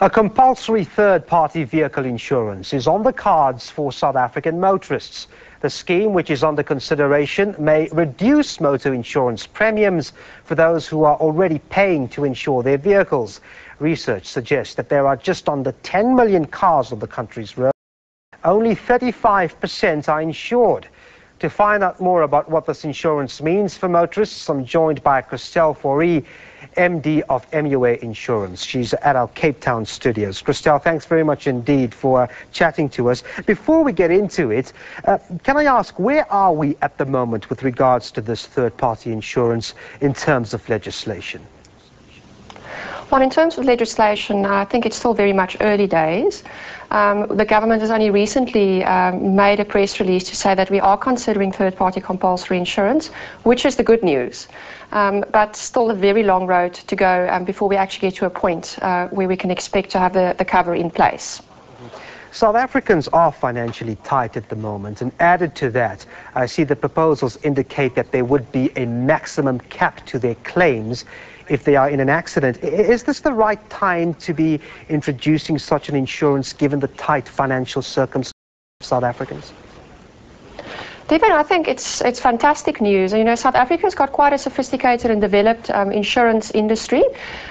A compulsory third-party vehicle insurance is on the cards for South African motorists. The scheme, which is under consideration, may reduce motor insurance premiums for those who are already paying to insure their vehicles. Research suggests that there are just under 10 million cars on the country's roads. Only 35% are insured. To find out more about what this insurance means for motorists, I'm joined by Christelle Fourie, MD of MUA Insurance. She's at our Cape Town studios. Christelle, thanks very much indeed for chatting to us. Before we get into it, can I ask, where are we at the moment with regards to this third-party insurance in terms of legislation? Well, in terms of legislation, I think it's still very much early days. The government has only recently made a press release to say that we are considering third-party compulsory insurance, which is the good news. But still a very long road to go before we actually get to a point where we can expect to have the cover in place. South Africans are financially tight at the moment, and added to that, I see the proposals indicate that there would be a maximum cap to their claims if they are in an accident. Is this the right time to be introducing such an insurance given the tight financial circumstances of South Africans? Devin, I think it's fantastic news. You know, South Africa's got quite a sophisticated and developed insurance industry,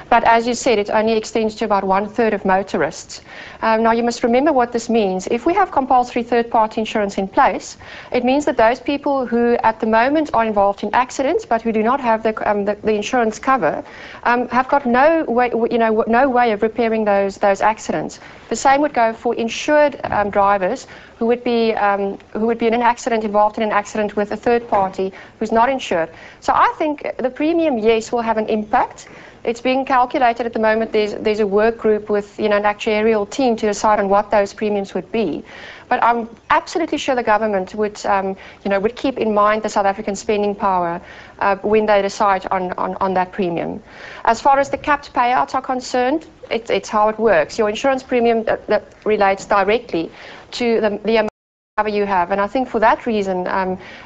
but as you said, it only extends to about 1/3 of motorists. Now, you must remember what this means. If we have compulsory third-party insurance in place, it means that those people who at the moment are involved in accidents but who do not have the insurance cover have got no way of repairing those accidents. The same would go for insured drivers who would be in an accident, involved in an accident with a third party who's not insured. So I think the premium, yes, will have an impact. It's being calculated at the moment. There's a work group with an actuarial team to decide on what those premiums would be. But I'm absolutely sure the government would keep in mind the South African spending power when they decide on that premium. As far as the capped payouts are concerned, it's how it works. Your insurance premium that relates directly to the amount of cover you have, and I think for that reason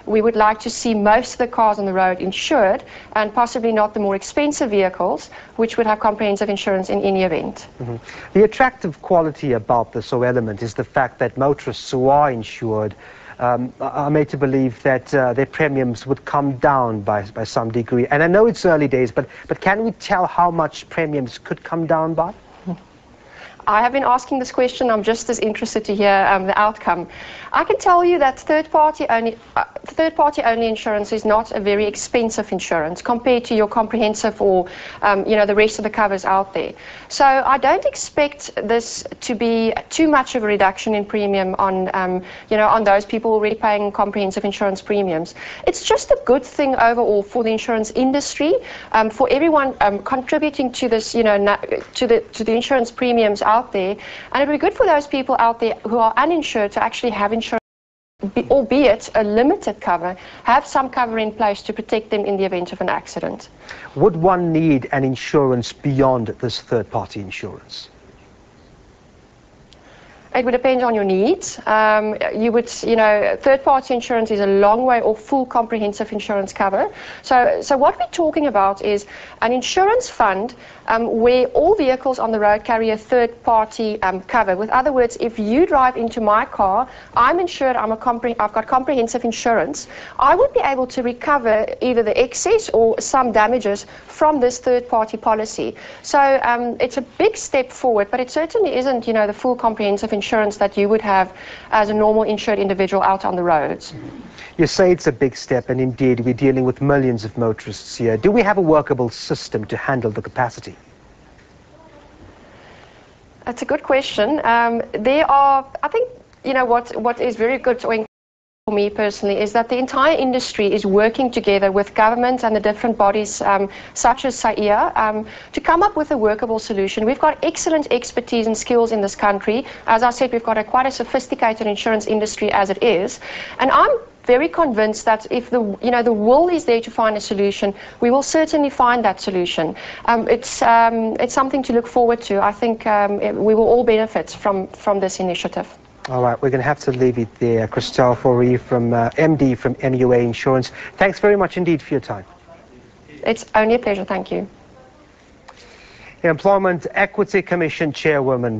we would like to see most of the cars on the road insured, and possibly not the more expensive vehicles, which would have comprehensive insurance in any event. Mm-hmm. The attractive quality about this whole element is the fact that motorists who are insured are made to believe that their premiums would come down by some degree. And I know it's early days, but can we tell how much premiums could come down by? I have been asking this question. I'm just as interested to hear the outcome. I can tell you that third-party only insurance is not a very expensive insurance compared to your comprehensive or the rest of the covers out there. So I don't expect this to be too much of a reduction in premium on those people already paying comprehensive insurance premiums. It's just a good thing overall for the insurance industry, for everyone contributing to this, to the insurance premiums out there, and it would be good for those people out there who are uninsured to actually have insurance, albeit a limited cover, have some cover in place to protect them in the event of an accident. Would one need an insurance beyond this third-party insurance? It would depend on your needs. Third-party insurance is a long way off full comprehensive insurance cover. So what we're talking about is an insurance fund where all vehicles on the road carry a third-party cover. With other words, if you drive into my car, I'm insured, I've got comprehensive insurance, I would be able to recover either the excess or some damages from this third-party policy. So it's a big step forward, but it certainly isn't, the full comprehensive insurance that you would have as a normal insured individual out on the roads. You say it's a big step, and indeed we're dealing with millions of motorists here. Do we have a workable system to handle the capacity? That's a good question. I think, what is very good for me personally is that the entire industry is working together with government and the different bodies such as SAIA to come up with a workable solution. We've got excellent expertise and skills in this country. As I said, we've got quite a sophisticated insurance industry as it is, and I'm very convinced that if the will is there to find a solution, we will certainly find that solution. It's something to look forward to. I think we will all benefit from this initiative. All right, we're going to have to leave it there. Christelle Fourie, MD from MUA Insurance. Thanks very much indeed for your time. It's only a pleasure. Thank you. Employment Equity Commission Chairwoman